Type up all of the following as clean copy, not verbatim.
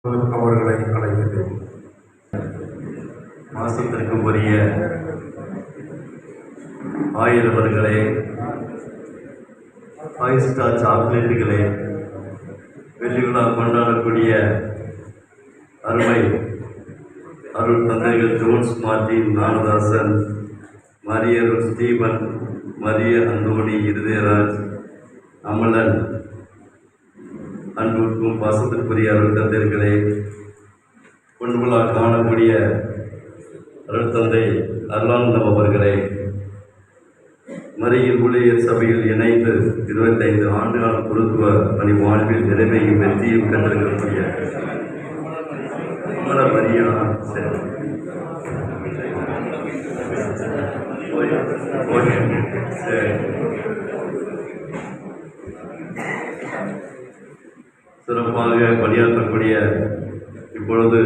அவர்களை அழைக்கிறேன். மாசத்திற்கு உரிய ஆயிரவர்களே, 5 ஸ்டார் சாக்லேட்டுகளே, வெள்ளி விழா கொண்டாடக்கூடிய அருமை அருள் தந்தைகள் Jones Martin Gnanadasan, Mariyar Stephen, Maria Anthony Irudayaraj, Amalan, அன்புக்கும் பாசத்திற்குரிய அருள் தந்தைகளே, பொன் விழா காணக்கூடிய அருள் தந்தை அருளானந்தம் அவர்களே, மரியில் ஊழியர் சபையில் இணைந்து 25 ஆண்டுகால குருத்துவ பணி வாழ்வில் நிறைவையும் வெற்றியும் கண்டிருக்கக்கூடிய மரியா சிறப்பாக பணியாற்றக்கூடிய இப்பொழுது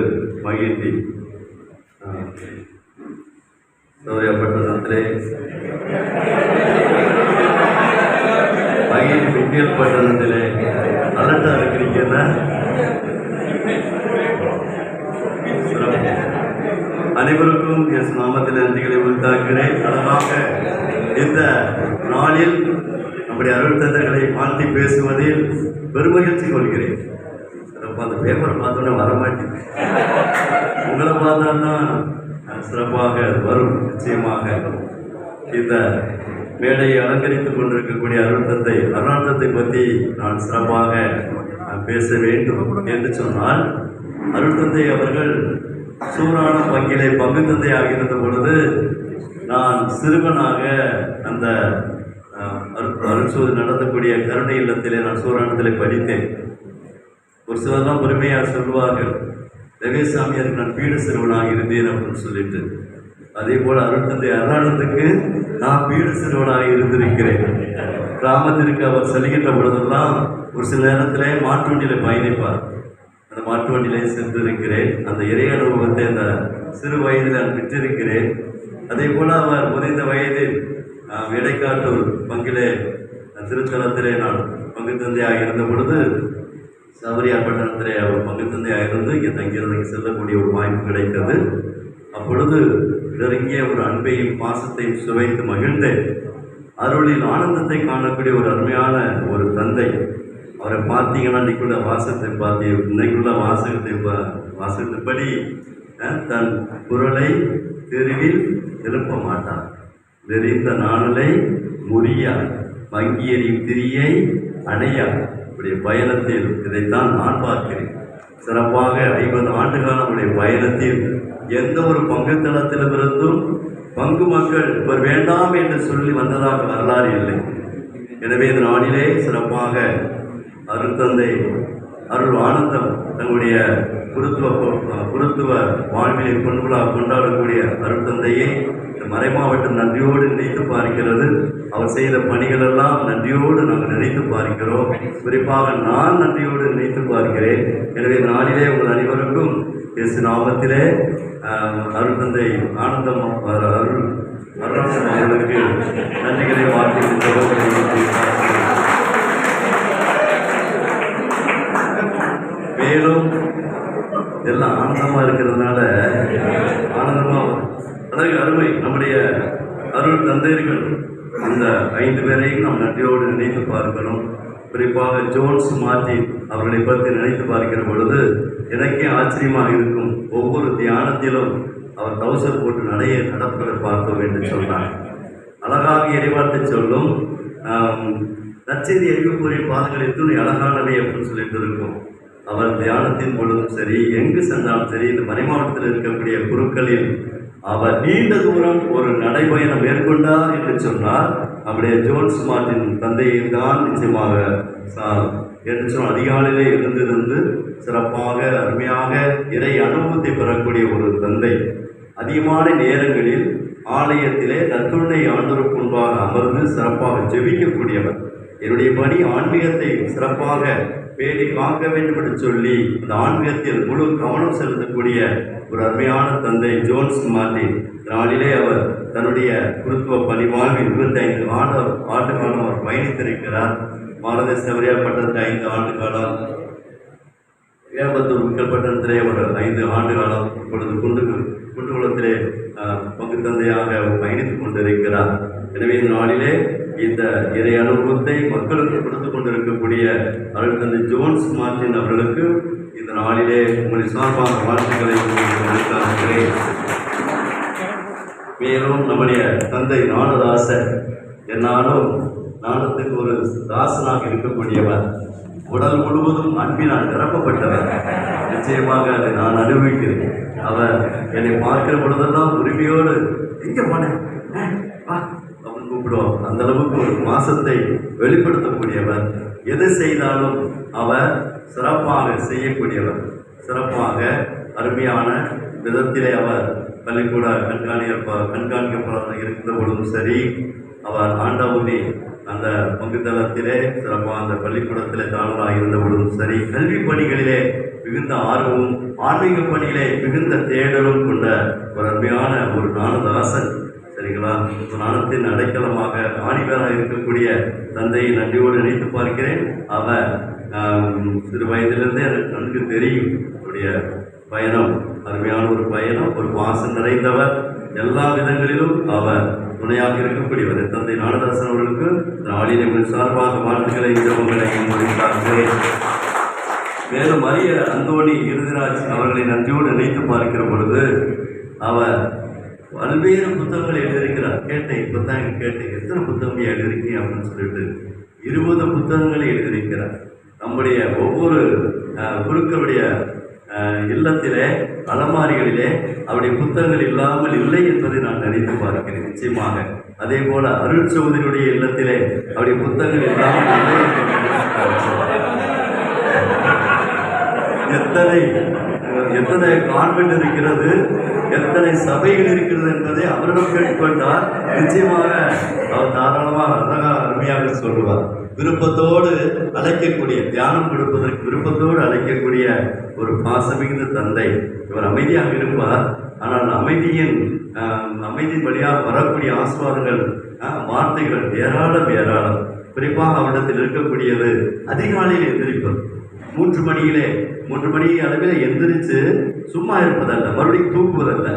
மகிழ்ச்சி பட்டணத்திலே மகிழ்ச்சி பட்டணத்திலே அலர்ட்டா இருக்கிறீங்கன்னா அனைவருக்கும் எஸ் நாமத்தில் நன்றிகளை உரித்தாக்குகிறேன். அழகாக இந்த நாளில் நம்முடைய அருள் தந்தைகளை வாழ்த்தி பேசுவதில் பெருமகிழ்ச்சி கொள்கிறேன். சிறப்பாக அந்த பேப்பரை பார்த்தோன்னே வரமாட்டேன், உங்களை பார்த்தாதான் சிறப்பாக வரும். நிச்சயமாக இந்த மேடையை அலங்கரித்துக் கொண்டிருக்கக்கூடிய அருள் தந்தை அருளானந்தத்தை பற்றி நான் சிறப்பாக பேச வேண்டும் என்று சொன்னால், அருள் தந்தை அவர்கள் சூரான பங்கிலே பங்கு தந்தையாக இருந்த பொழுது நான் சிறுவனாக அந்த அருட்சோது நடத்தக்கூடிய கருணை இல்லத்திலே நான் சூரானத்திலே படித்தேன். ஒரு சிலர்லாம் பெருமையாக சொல்வார்கள், ரவிசாமியாருக்கு நான் பீட சிறுவனாக இருந்தேன் அப்படின்னு சொல்லிட்டு. அதே போல் அருள் தந்தை அருளானந்துக்கு நான் பீட சிறுவனாக இருந்திருக்கிறேன். கிராமத்திற்கு அவர் செல்கின்ற பொழுதெல்லாம் ஒரு சில நேரத்திலே மாட்டு வண்டியில் பயணிப்பார். அந்த மாட்டு வண்டியிலே சென்றிருக்கிறேன். அந்த இறை அனுபவத்தை அந்த சிறு வயதில் நான் பெற்றிருக்கிறேன். அதே போல் அவர் முதிர்ந்த வயதில் இடைக்காட்டூர் பங்கிலே திருத்தலத்திலே நான் பங்கு தந்தையாக இருந்த பொழுது சபரியார் பட்டணத்திலே அவர் பங்கு தந்தையாக இருந்து இங்கே தங்கியிருந்து செல்லக்கூடிய ஒரு வாய்ப்பு கிடைத்தது. அப்பொழுது நெருங்கிய ஒரு அன்பையும் பாசத்தையும் சுவைத்து மகிழ்ந்தேன். அருளில் ஆனந்தத்தை காணக்கூடிய ஒரு அருமையான ஒரு தந்தை. அவரை பார்த்தீங்கன்னா இன்னைக்குள்ள வாசகத்தை பார்த்தீங்க, இன்னைக்குள்ள வாசகத்தைப்படி தன் குரலை தெருவில் எழுப்ப மாட்டார், நெறிந்த நாணலை முறியார், வங்கியரின் திரியை அடையார். இப்படி பயணத்தில் இதைத்தான் நான் பார்க்கிறேன். சிறப்பாக 50 ஆண்டுகால நம்முடைய பயணத்தில் எந்த ஒரு பங்கு தளத்திலிருந்தும் பங்கு மக்கள் இவர் வேண்டாம் என்று சொல்லி வந்ததாக வரலாறு இல்லை. எனவே இந்த நாளிலே சிறப்பாக அருள் தந்தை அருள் ஆனந்தம் தங்களுடைய குருத்துவ வாழ்விலை பொன்விழா கொண்டாடக்கூடிய அருள் தந்தையை மறைமாவட்டம் நன்றியோடு நினைத்து பார்க்கிறது. அவர் செய்த பணிகளெல்லாம் நன்றியோடு நாங்கள் நினைத்து பார்க்கிறோம். குறிப்பாக நான் நன்றியோடு நினைத்து பார்க்கிறேன். எனவே நாளிலே உங்கள் அனைவருக்கும் இயேசு நாமத்திலே அருள் தந்தை ஆனந்தம் அருள் அவர்களுக்கு நன்றிகளை வாழ்த்து மேலும் எல்லாம் ஆனந்தமாக இருக்கிறதுனால ஆனந்தமாக அதாவது அருமை நம்முடைய அருள் தந்தையர்கள் அந்த 5 பேரையும் நாம் நன்றியோடு நினைத்து பார்க்கணும். குறிப்பாக ஜோன்ஸ் மார்ட்டின் அவர்களை பற்றி நினைத்து பார்க்கிற பொழுது எனக்கே ஆச்சரியமாக இருக்கும். ஒவ்வொரு தியானத்திலும் அவர் டவுசர் போட்டு நடப்பதை பார்த்தோம் என்று சொன்னார். அழகாக இறைவார்த்தை சொல்லும் நற்செய்தி அறிவிப்புரிய பாதங்கள் எத்தனை அழகானவை அப்படின்னு சொல்லிட்டு இருக்கும். அவர் தியானத்தின் பொழுதும் சரி, எங்கு சென்றாலும் சரி, இந்த மறைமாவட்டத்தில் இருக்கக்கூடிய குருக்களில் அவர் நீண்ட தூரம் ஒரு நடைபயணம் மேற்கொண்டார் என்று சொன்னால் நம்முடைய ஜோன்ஸ் மார்ட்டின் தந்தையை தான் நிச்சயமாக என்று சொன்னால் அதிகாலையிலே இருந்திருந்து சிறப்பாக அருமையாக இறை அனுபவத்தை பெறக்கூடிய ஒரு தந்தை. அதிகமான நேரங்களில் ஆலயத்திலே நற்கருணை ஆண்டோருக்கு முன்பாக அமர்ந்து சிறப்பாக ஜெபிக்கக்கூடியவர். என்னுடைய பணி ஆன்மீகத்தை சிறப்பாக பேணி காக்க வேண்டும் என்று சொல்லி அந்த ஆன்மீகத்தில் முழு கவனம் செலுத்தக்கூடிய ஒரு அருமையான தந்தை ஜோன்ஸ் மார்ட்டின். நாளிலே அவர் தன்னுடைய குருத்துவ பணி வாழ்வில் 25 ஆண்டு காலம் அவர் பயணித்திருக்கிறார். பாரத சபரியார் பட்டத்தில் 5 ஆண்டு காலம் ஏம்பத்தூர் மக்கள் பட்டணத்திலே ஒரு 5 ஆண்டு காலம் இப்பொழுது குண்டுகுளத்திலே பங்கு தந்தையாக பயணித்துக் கொண்டிருக்கிறார். எனவே இந்த நாளிலே இந்த இறை அனுபவத்தை மக்களுக்கு கொடுத்துக் கொண்டிருக்கக்கூடிய அருள் தந்தை ஜோன்ஸ் மார்டின் அவர்களுக்கு இந்த நாளிலே உங்களை சார்பான வாழ்த்துக்களை கொடுக்கிறேன். மேலும் நம்முடைய தந்தை ஞானதாசர் என்னாலும் ஞானத்துக்கு ஒரு தாசனாக இருக்கக்கூடியவர், உடல் முழுவதும் அன்பினால் நிரப்பப்பட்டவர். நிச்சயமாக அதை நான் அனுபவிக்கிறேன். அவர் என்னை பார்க்கிற பொழுதெல்லாம் உரிமையோடு எங்கே போனேன் அப்படின்னு கூப்பிடுவார். அந்த அளவுக்கு ஒரு மாசத்தை வெளிப்படுத்தக்கூடியவர். எது செய்தாலும் அவர் சிறப்பாக செய்யக்கூடியவர். சிறப்பாக அருமையான விதத்திலே அவர் பள்ளிக்கூட கண்காணிக்கப்பட இருந்த பொழுதும் சரி, அவர் ஆண்டவுனி அந்த பங்குத்தளத்திலே சிறப்பாக அந்த பள்ளிக்கூடத்திலே தாழ்வாக இருந்த பொழுதும் சரி, கல்வி பணிகளிலே மிகுந்த ஆர்வமும் ஆன்மீக பணியிலே மிகுந்த தேடலும் கொண்ட ஒரு அருமையான ஒரு ஞானதாசன். சரிங்களா? ஞானத்தின் அடைக்கலமாக ஆணிவராக இருக்கக்கூடிய தந்தையை நன்றியோடு நினைத்து பார்க்கிறேன். அவர் சிறு வயதிலிருந்தே எனக்கு நன்கு தெரியும். அவருடைய பயணம் அருமையான ஒரு பயணம், ஒரு பாசம் நிறைந்தவர். எல்லா விதங்களிலும் அவர் துணையாக இருக்கக்கூடியவர். தந்தை ஞானதாசன் அவர்களுக்கு நாளிலே சார்பாக வாழ்த்துக்களை ஜெபங்களை முடித்தார்கள். மேலும் மரிய அந்தோணி இறுதிராஜ் அவர்களை நன்றியோடு நினைத்து பார்க்கிற பொழுது அவர் பல்வேறு புத்தகங்களை எழுதியிருக்கிறார். கேட்டேன், இப்போ தான் கேட்டேன், எத்தனை புத்தகங்கள் எழுதியிருக்கீங்க அப்படின்னு சொல்லிட்டு 20 புத்தகங்களை எழுதியிருக்கிறார். நம்முடைய ஒவ்வொரு குருக்களுடைய இல்லத்திலே அலமாரிகளிலே அவருடைய புத்தகங்கள் இல்லாமல் இல்லை என்பதை நான் நினைத்து பார்க்கிறேன். நிச்சயமாக அதே போல அருள் சௌதரியுடைய இல்லத்திலே அவருடைய புத்தகங்கள் இல்லாமல் இல்லை. எத்தனை கான்வென்ட் இருக்கிறது, எத்தனை சபைகள் இருக்கிறது என்பதை அவரிடம் கேட்டுக்கொண்டால் நிச்சயமாக அவர் தாராளமாக அழகாக அருமையாக சொல்லுவார். விருப்பத்தோடு அழைக்கக்கூடிய, தியானம் கொடுப்பதற்கு விருப்பத்தோடு அழைக்கக்கூடிய ஒரு பாசமிகுந்த தந்தை. இவர் அமைதியாக இருப்பார். ஆனால் அமைதியின் வழியாக வரக்கூடிய ஆசீர்வாதங்கள், வார்த்தைகள் ஏராளம். குறிப்பாக அவரிடத்தில் இருக்கக்கூடியது அதிகாலையில் எந்திரிப்பது. 3 மணி அளவில் எந்திரிச்சு சும்மா இருப்பதல்ல, மறுபடியும் தூக்குவதல்ல,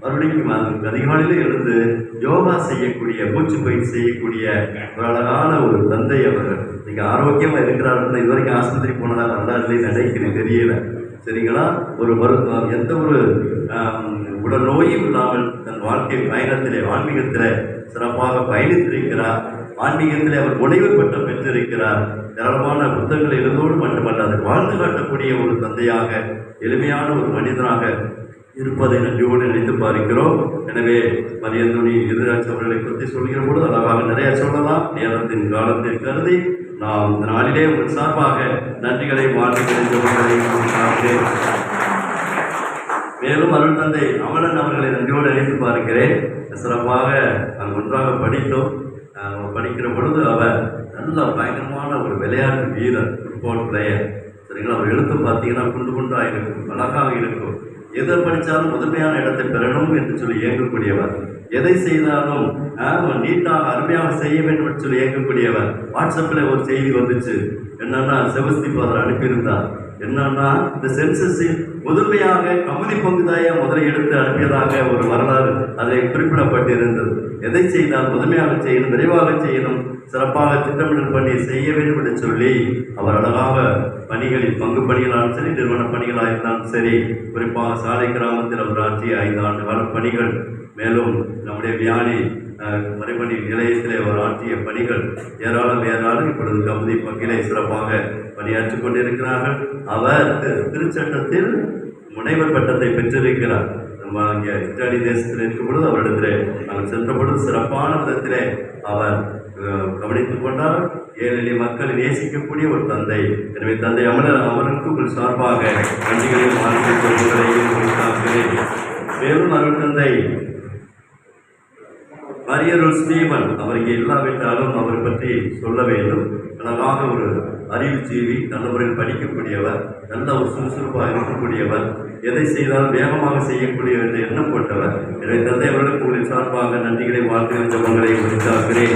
மறுபடியும் அதிகாலையிலே எழுந்து யோகா செய்யக்கூடிய, மூச்சு பயிற்சி செய்யக்கூடிய ஒரு அழகான ஒரு தந்தை அவர்கள். நீங்கள் ஆரோக்கியமாக இருக்கிறார்கள். இது வரைக்கும் ஆஸ்பத்திரி போனதாக வரலாறுகளை நினைக்கிறேன், தெரியல. சரிங்களா? ஒரு எந்த ஒரு உடல் நோயும் இல்லாமல் தன் வாழ்க்கை பயணத்திலே ஆன்மீகத்தில் சிறப்பாக பயணித்திருக்கிறார். ஆன்மீகத்திலே அவர் முனைவு பட்டம் பெற்றிருக்கிறார். ஏராளமான புத்தகங்கள் எழுதோடு மட்டுமல்ல, அதை வாழ்ந்து காட்டக்கூடிய ஒரு தந்தையாக, எளிமையான ஒரு மனிதனாக இருப்பதை நன்றியோடு நினைத்து பார்க்கிறோம். எனவே மரியந்தோணி எதிராட்சி அவர்களை பற்றி சொல்கிற பொழுது அழகாக நிறைய சொல்லலாம். நேரத்தின் காலத்தை கருதி நாம் இந்த நாளிலே உங்கள் சார்பாக நன்றிகளை வாழ்த்துக்களை மேலும் அருள் தந்தை அமலன் அவர்களை நன்றியோடு நினைத்து பார்க்கிறேன். சிறப்பாக நாங்கள் ஒன்றாக படித்தோம். படிக்கிற பொழுது அவர் நல்ல பயங்கரமான ஒரு விளையாட்டு வீரர், ஃபுட்பால் பிளேயர். சரிங்களா? அவர் எழுத்து பார்த்தீங்கன்னா குண்டாக இருக்கும், அழகாக இருக்கும். எதை படித்தாலும் முதன்மையான இடத்தை பெறணும் என்று சொல்லி இயங்கக்கூடியவர். எதை செய்தாலும் நீட்டாக அருமையாக செய்ய வேண்டும் என்று சொல்லி இயங்கக்கூடியவர். வாட்ஸ்அப்பில் ஒரு செய்தி வந்துச்சு, என்னன்னா செபஸ்தி ஃபாதர் அனுப்பியிருந்தார். என்னன்னா இந்த சென்சஸில் முதன்மையாக கம்யூனி பங்குதாயை முதலை எடுத்து அனுப்பியதாக ஒரு வரலாறு அதில் குறிப்பிடப்பட்டு இருந்தது. எதை செய்தால் முதன்மையாக செய்யணும், விரைவாக செய்யணும், சிறப்பாக திட்டமிடல் பண்ணி செய்ய வேண்டும் என்று சொல்லி அவர் அழகாக பணிகளில், பங்கு பணிகளாலும் சரி, நிறுவன பணிகளாக இருந்தாலும் சரி, குறிப்பாக சாலை கிராமத்தில் அவர் ஆற்றிய 5 ஆண்டு கால பணிகள், மேலும் நம்முடைய வியானி மறைபணி நிலையத்திலே அவர் ஆற்றிய பணிகள் ஏராளம். இப்பொழுது கமுதி பங்கிலே சிறப்பாக பணியாற்றிக் கொண்டிருக்கிறார்கள். அவர் திருச்சட்டத்தில் முனைவர் பட்டத்தை பெற்றிருக்கிறார். நம்ம இங்கே இத்தாலி தேசத்தில் இருக்கும் பொழுது அவரிடத்திலே நாங்கள் சென்ற பொழுது சிறப்பான விதத்திலே அவர் கவனித்துக் கொண்டார். ஏழை மக்களை நேசிக்கக்கூடிய ஒரு தந்தை. எனவே தந்தை அமலர் அவருக்கு உங்கள் சார்பாக நன்றிகளையும் வாழ்த்துக்களையும் கொடுத்தார்கள். மேலும் அருள் தந்தை மரியருள் ஸ்டீவன் அவருக்கு இல்லாவிட்டாலும் அவர் பற்றி சொல்ல வேண்டும். அழகாக ஒரு அறிவுஜீவி, நல்ல முறையில் படிக்கக்கூடியவர், நல்ல ஒரு சுறுசுறுப்பாக இருக்கக்கூடியவர், எதை செய்தாலும் வேகமாக செய்யக்கூடிய என்ற எண்ணம் கொண்டவர். எனவே தந்தை அவர்களுக்கு உங்களின் சார்பாக நன்றிகளை வாழ்த்துகின்ற ஜெபங்களை முடித்தார்கள்.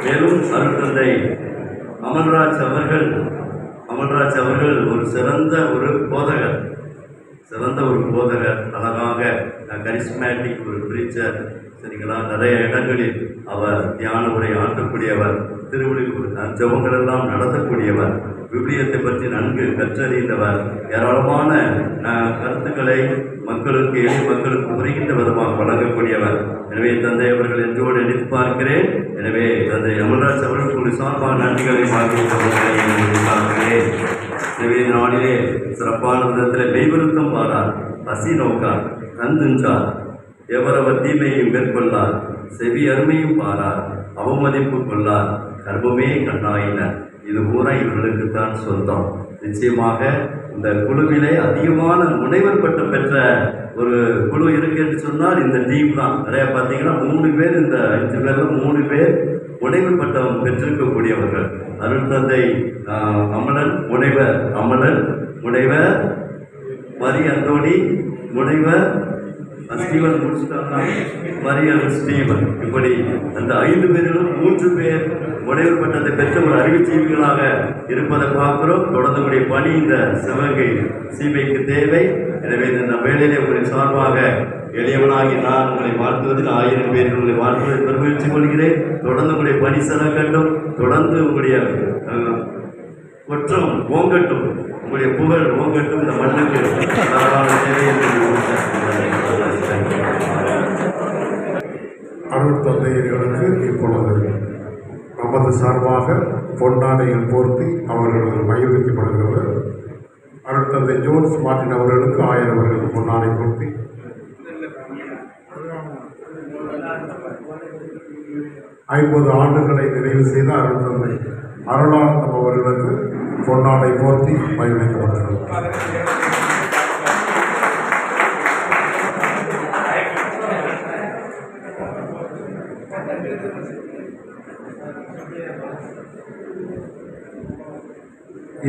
மேலும் அருள் தந்தை அமல்ராஜ் அவர்கள் அமல்ராஜ் அவர்கள் ஒரு சிறந்த ஒரு போதகர், அழகாக கரிஸ்மேட்டிக் ஒரு பிரீச்சர். சரிங்களா? நிறைய இடங்களில் அவர் தியான உரை ஆற்றக்கூடியவர், திருவிழிகள் ஜபங்கள் எல்லாம் நடத்தக்கூடியவர், விவிலியத்தை பற்றி நன்கு கற்றறிந்தவர், ஏராளமான கருத்துக்களை மக்களுக்கு எளிய மக்களுக்கு புரிகின்ற விதமாக வழங்கக்கூடியவர். எனவே தந்தை அவர்கள் என்றோடு நினைத்து பார்க்கிறேன். எனவே தந்தை அமல்ராஜ் அவர்களுக்கு ஒரு சார்பான நன்றிகளை பார்க்கிறேன். எனவே நாளிலே சிறப்பான விதத்தில் மெய்வருத்தம் பாரார், பசி நோக்கார், கந்துஞ்சார், எவரவர் தீமையும் மேற்கொள்ளார், செவி அருமையும் பாரார், அவமதிப்பு கொள்ளார், கர்ப்பமே கண்ணாயினர். இது பூரா இவர்களுக்குத்தான் சொந்தம். நிச்சயமாக இந்த குழுவிலே அதிகமான முனைவர் பட்டம் பெற்ற ஒரு குழு இருக்கு என்று சொன்னால் இந்த டீம் தான். நிறைய பார்த்தீங்கன்னா 3 பேர், இந்த 5 பேரில் 3 பேர் முனைவர் பட்டம் பெற்றிருக்கக்கூடியவர்கள். அருள் தந்தை அமலன் முனைவர், மரி அந்தோணி முனைவர், ஸ்டீவன் முடிச்சுட்டாங்க, மரியல் ஸ்டீவன். இப்படி அந்த 5 பேரிலும் 3 பேர் முனைவர் பட்டத்தை பெற்ற ஒரு அறிவுஜீவிகளாக இருப்பதை பார்க்கிறோம். தொடர்ந்துடைய பணி இந்த சிவகங்கை சீமைக்கு தேவை. எனவே இந்த வேலையிலே உங்களின் சார்பாக எளியவனாகி நான் உங்களை வாழ்த்துவதில் 1000 பேர் உங்களை வாழ்த்துவதில் பெருமகிழ்ச்சி கொள்கிறேன். தொடர்ந்து உங்களுடைய பணி செலக்கட்டும், தொடர்ந்து உங்களுடைய குற்றம் ஓங்கட்டும், உங்களுடைய புகழ் ஓங்கட்டும். இந்த மண்ணுக்கு தேவை என்று அருள் தந்தையர்களுக்கு இப்பொழுது நமது சார்பாக பொன்னாடைகள் போர்த்தி அவர்கள் மகிழ்விக்கப்படுகிறது. அருள் தந்தை ஜோன்ஸ் மார்ட்டின் அவர்களுக்கு 1000 அவர்கள் பொன்னாடை போர்த்தி, ஐம்பது ஆண்டுகளை நிறைவு செய்த அருள் தந்தை அருளானந்தம் அவர்களுக்கு பொன்னாடை போர்த்தி மகிழ்விக்கப்படுகிறது.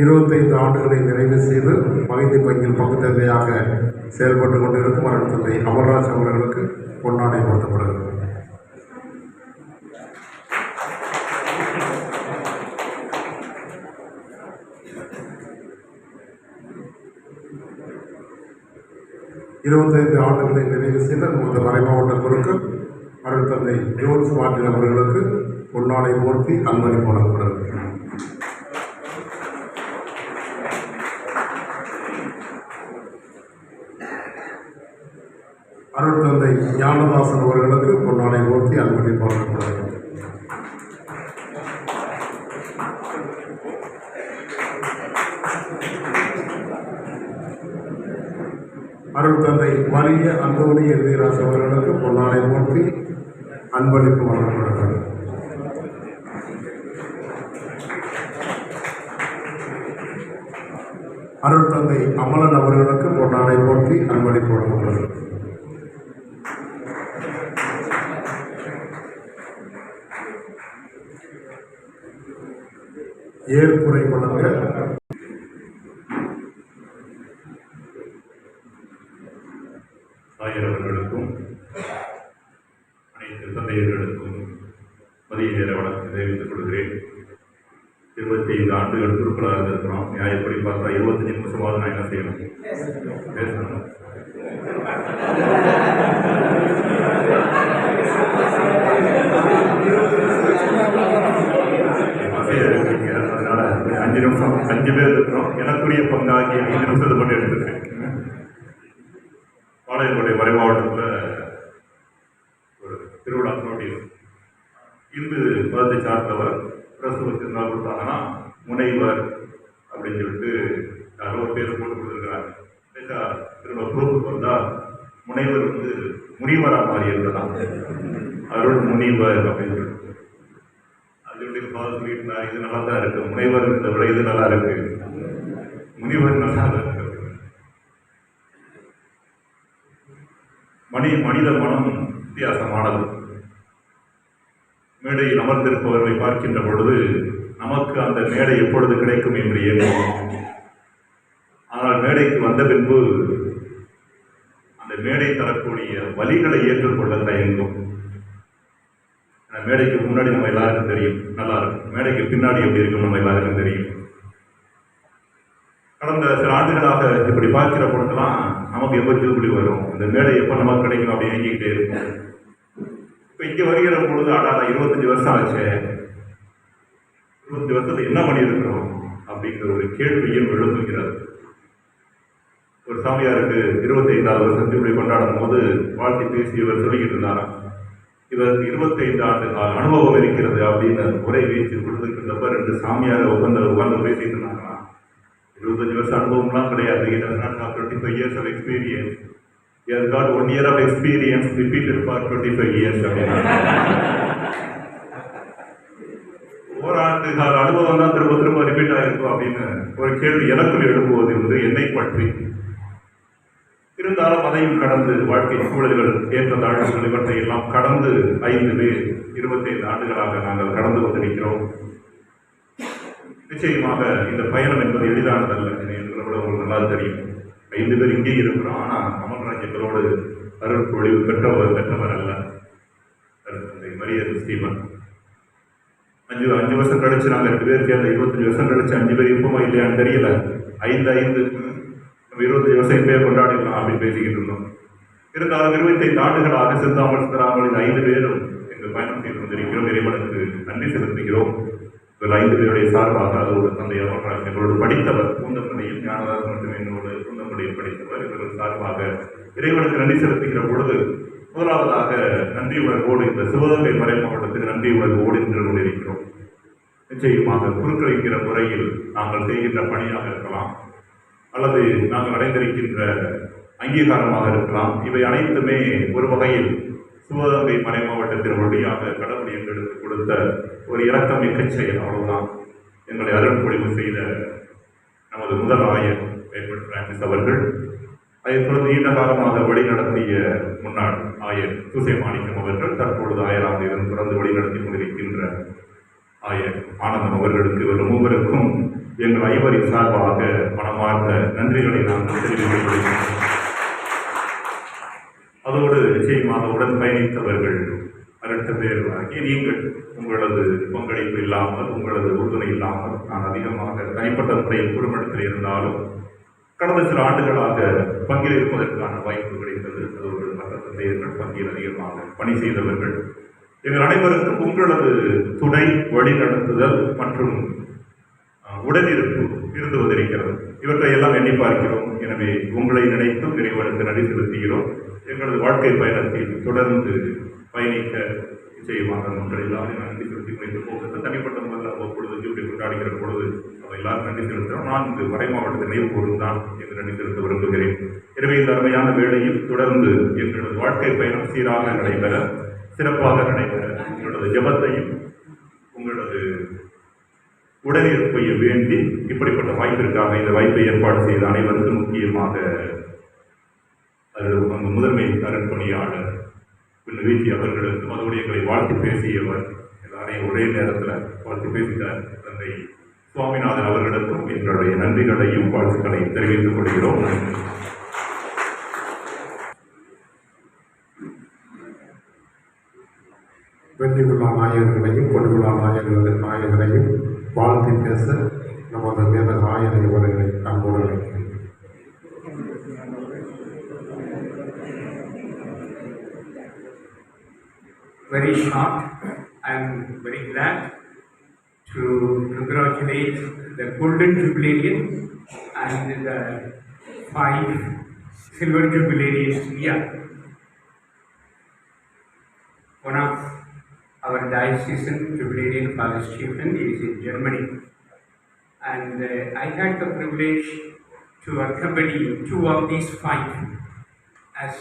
இருபத்தைந்து ஆண்டுகளை நிறைவு செய்து மகிழ்ச்சி பங்கில் பங்கு தந்தையாக செயல்பட்டு கொண்டிருக்கும் அருள் தந்தை அமர்ராஜ் அவர்களுக்கு பொன்னாடை போர்த்தப்படுகிறது. இருபத்தைந்து ஆண்டுகளை நிறைவு செய்த நமது மறைமாவட்ட குருக்கள் அருள் தந்தை ஜோன்ஸ் மார்ட்டின் அவர்களுக்கு பொன்னாடை போர்த்தி அன்பளிப்பு வழங்கப்படுகிறது. அருள் தந்தை ஞானதாசன் அவர்களுக்கு பொன்னாடை போர்த்தி அன்பளிப்பு வழங்கப்படுகிறது. அருள் தந்தை மரிய அந்தோணி எதிராஜ் அவர்களுக்கு பொன்னாடை போர்த்தி அன்பளிப்பு வழங்கப்படுகிறது. அருள் தந்தை அமலன் அவர்களுக்கு பொன்னாடை போர்த்தி அன்பளிப்பு வழங்கப்படுகிறது. ஏற்புரை வழங்க ஆயரவர்களுக்கும் அனைத்து தந்தையர்களுக்கும் மதிய நேர வணக்கம் தெரிவித்துக் கொள்கிறேன். 25 ஆண்டுகள் குருக்களாக இருக்கிறோம். நியாயப்படி பார்த்தா 25 நிமிஷமாவது நான் என்ன செய்யணும், பேசணும். அதனால 5 நிமிஷம் 5 பேர் இருக்கிறோம். எனக்குரிய பங்காகி 5 நிமிஷத்தை மட்டும் எடுத்துக்கிறேன். பாளையங்கோட்டை மறை மாவட்டத்தில் ஒரு திருவிழா நோட்டீஸ், இந்து மதத்தை சார்ந்தவர் பிரசுரத்துக்கு இருந்தால் கொடுத்தாங்கன்னா முனைவர் அப்படின்னு சொல்லிட்டு யாரோ ஒரு பேர் போட்டு கொடுத்துருக்குறாங்க. திருவிழா குரூப்புக்கு வந்தால் முனைவர் முனிவராக மாறி இருக்கலாம், அருள் முனிவர் அப்படின்னு சொல்லிட்டு அதனுடைய பாதம் சொல்லிட்டு இது நல்லா தான் இருக்கு, முனைவர் இந்த விட இது நல்லா இருக்கு, முனிவர் நல்லா இருக்கு. மனித மனம் வித்தியாசமானது. மேடையில் அமர்ந்திருப்பவர்களை பார்க்கின்ற பொழுது நமக்கு அந்த மேடை எப்பொழுது கிடைக்கும் என்று எண்ணும். ஆனால் மேடைக்கு வந்த பின்பு அந்த மேடை தரக்கூடிய வலிகளை ஏற்றுக்கொள்ள தயங்கும். மேடைக்கு முன்னாடி நம்ம எல்லாருக்கும் தெரியும் நல்லா இருக்கும், மேடைக்கு பின்னாடி எப்படி இருக்கும் நம்ம எல்லாருக்கும் தெரியும். கடந்த சில ஆண்டுகளாக இப்படி பார்க்கிற பொழுதுலாம் நமக்கு எப்போ ஜூபிலி வரும், இந்த மேடை எப்போ நமக்கு கிடைக்கும் அப்படின்னு இயங்கிக்கிட்டே இருக்கும். இப்போ இங்கே வருகிற பொழுது ஆடாத 25 வருஷம் ஆச்சு, 25 வருஷத்துல என்ன பண்ணியிருக்கிறோம் அப்படிங்கிற ஒரு கேள்வியும் எழுப்புகிறது. ஒரு சாமியாருக்கு 25வது வருஷம் ஜூபிலி கொண்டாடும் போது வாழ்த்தி பேசியவர் சொல்லிக்கிட்டு இருந்தாராம், இவருக்கு 25 ஆண்டு கால அனுபவம் இருக்கிறது அப்படின்னு உரை வீச்சு கொடுத்துருக்கிறப்ப 2 சாமியார் உட்காந்து பேசிட்டு இருந்தாங்களாம். 25 வருஷம் அனுபவம்லாம் கிடையாது. It does not have 25 years of experience. He has got 1 year of experience repeated for 25 years. ஓராண்டு கால அனுபவம் தான் திரும்ப திரும்ப ரிப்பீட் ஆகிருக்கும் அப்படின்னு ஒரு கேள்வி எனக்குள் எழுப்புவது என்னை பற்றி. இருந்தாலும் அதையும் கடந்து வாழ்க்கை சூழல்கள் ஏற்ற தாழ்வுகள் இவற்றை எல்லாம் கடந்து 5 பேர் 25 ஆண்டுகளாக நாங்கள் கடந்து கொண்டிருக்கிறோம். நிச்சயமாக இந்த பயணம் என்பது எளிதானதல்ல என்கிறவள உங்களுக்கு நல்லா தெரியும். 5 பேர் இங்கே இருக்கிறோம். ஆனால் அமர்ராஜ்யங்களோடு அருள் பொழிவு பெற்றவர் அல்ல. மரியாதை ஸ்டீவன் 5 வருஷம் கழிச்சு நாங்கள் 2 பேர் சேர்ந்த 25 வருஷம் கழிச்சு 5 பேர் இருப்போமா இல்லையான்னு தெரியல. 5 25 வருஷம் பேர் கொண்டாடிடலாம் அப்படின்னு பேசிக்கிட்டு இருந்தோம். இருந்தாலும் 25 ஆண்டுகளாக சிந்தாமல் சிந்தராமல் இந்த 5 பேரும் எங்கள் பயணம் செய்து கொண்டிருக்கிறோம். இறைவனுக்கு நன்றி செலுத்துகிறோம். இவர் 5 பேருடைய சார்பாக அதோடு தந்தை அமர்ராஜ் எங்களோடு படித்தவர், பூந்தமல்லியில் ஞானதாஸ் மற்றும் என்னோடு பூந்தமல்லியில் படித்தவர். இவர்கள் சார்பாக இறைவனுக்கு நன்றி செலுத்துகிற பொழுது முதலாவதாக நன்றி உணர்வோடு இந்த சிவகங்கை மறை மாவட்டத்துக்கு நன்றி உணர்வோடு நின்று கொண்டிருக்கிறோம். நிச்சயமாக குறுக்களிக்கிற முறையில் நாங்கள் செய்கின்ற பணியாக இருக்கலாம், அல்லது நாங்கள் அடைந்திருக்கின்ற அங்கீகாரமாக இருக்கலாம். இவை அனைத்துமே ஒரு வகையில் சிவகங்கை மறை மாவட்டத்தின் வழியாக கடவுள் எங்களுக்கு கொடுத்த ஒரு இரக்கமிக்க செயல், அவ்வளவுதான். எங்களை அருள் பொழிவு செய்த நமது முதல் ஆயர் வேல்வெட் பிரான்சிஸ் அவர்கள், அதைத் தொடர்ந்து நீண்ட காலமாக வழிநடத்திய முன்னாள் ஆயர் சூசை மாணிக்கம் அவர்கள், தற்பொழுது ஆயராக இருந்து தொடர்ந்து வழிநடத்தி கொண்டிருக்கின்ற ஆயர் ஆனந்தம் அவர்களுக்கு, இவர் மூவருக்கும் எங்கள் 5 சார்பாக மனமார்ந்த நன்றிகளை நாங்கள் தெரிவித்துக் கொள்கிறோம். அதோடு நிச்சயமாக உடன் பயணித்தவர்கள் அடுத்த பேர் ஆகிய நீங்கள், உங்களது பங்களிப்பு இல்லாமல், உங்களது உறுதுணை இல்லாமல் நான் அதிகமாக தனிப்பட்ட முறையில் குடும்பத்தில் இருந்தாலும் கடந்த சில ஆண்டுகளாக பங்கில் இருப்பதற்கான வாய்ப்பு கிடைத்தது. அதோடு மற்ற தந்தையர்கள் பங்கில் அதிகமாக பணி செய்தவர்கள், எங்கள் அனைவருக்கும் உங்களது துணை, வழிநடத்துதல் மற்றும் உடனிருப்பு இருந்து வந்திருக்கிறது. இவற்றை எல்லாம் எண்ணி பார்க்கிறோம். எனவே உங்களை நினைத்தும் இறைவனுக்கு நன்றி செலுத்துகிறோம். எங்களது வாழ்க்கை பயணத்தில் தொடர்ந்து பயணிக்க நிச்சயமாக உங்கள் எல்லாரும் நன்றி செலுத்தி முடித்து போகிறது. தனிப்பட்ட முறையில் அவ்வப்பொழுது ஜூபிலி கொண்டாடுகிற பொழுது அவை எல்லாரும் நன்றி செலுத்துகிறோம். நான் இந்த மறை மாவட்டத்தில் நினைவு கூர்ந்தான் என்று நன்றி செலுத்த விரும்புகிறேன். எனவே இந்த அருமையான வேளையில் தொடர்ந்து எங்களது வாழ்க்கை பயணம் சீராக நடைபெற, சிறப்பாக நடைபெற உங்களது ஜெபத்தையும் உங்களது உடனிருப்பையும் வேண்டி இப்படிப்பட்ட வாய்ப்பிற்காக இந்த வாய்ப்பை ஏற்பாடு செய்த அனைவருக்கும், முக்கியமாக அந்த முதன்மை அருட்பணியாளர் வீச்சி அவர்களுக்கும், அதோடு எங்களை வாழ்த்து பேசியவர், எல்லாரையும் ஒரே நேரத்தில் வாழ்த்து பேசிய தந்தை சுவாமிநாதன் அவர்களுக்கும் எங்களுடைய நன்றிகளையும் வாழ்த்துக்களையும் தெரிவித்துக் கொள்கிறோம். வெள்ளி விழா நாயகர்களையும் பொன்விழா நாயகரையும் வாழ்த்தி பேச நமது வேத நாயனை அவர்களை அன்போடு அழைக்கிறேன். Very short. I am very glad to congratulate the Golden Jubilarian and the 5 Silver Jubilarians here. One of our diocesan Jubilarian Father Stephen is in Germany, and I had the privilege to accompany 2 of these 5 as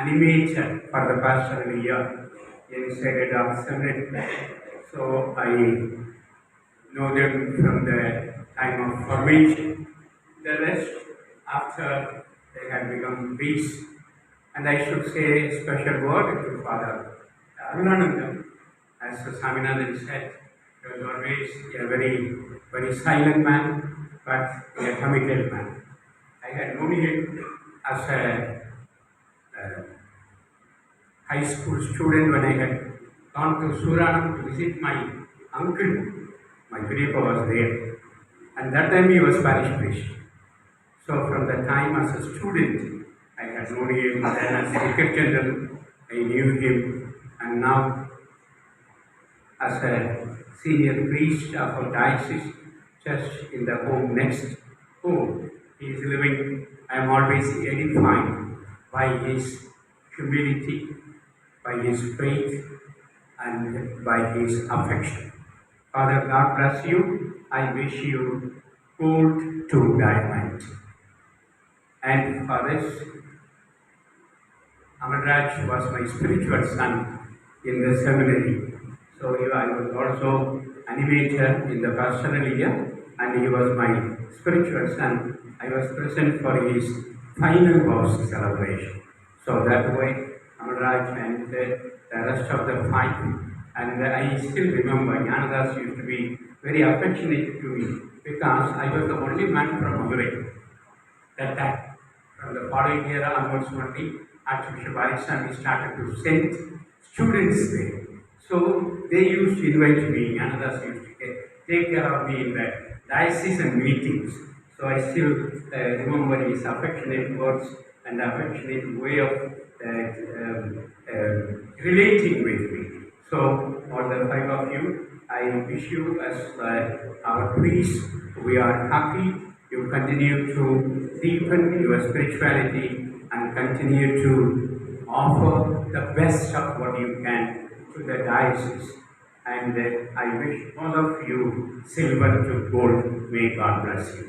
animator for the pastoral year inside of Senate. So I know them from the time of formation. The rest after they had become priests. And I should say a special word to Father Arulanandam. As Swaminathan said, he was always a very, very silent man, but a committed man. I had known him as a high school student when I had gone to Suranam to visit my uncle. My grandpa was there, and that time he was parish priest. So from the time as a student, I had known him, then as Vicar General, I knew him, and now as a senior priest of a diocese church in the home next home he is living, I am always edified by his humility, by his faith, and by his affection. Father, God bless you. I wish you gold to diamond. And for this, Amarraj was my spiritual son in the seminary. So I was also animator in the pastoral year, and he was my spiritual son. I was present for his final vows celebration. So that way, Amarraj and the rest of the five. And I still remember Jnanadas used to be very affectionate to me because I was the only man from Madurai that time. From the following year onwards only, Archbishop Alexander started to send students there. So they used to invite me, Jnanadas used to take care of me in the diocesan meetings. So I still remember his affectionate words and affectionate way of relating with me. So, all the five of you, I wish you as our priests, we are happy you continue to deepen your spirituality and continue to offer the best of what you can to the diocese. And I wish all of you silver to gold. May God bless you.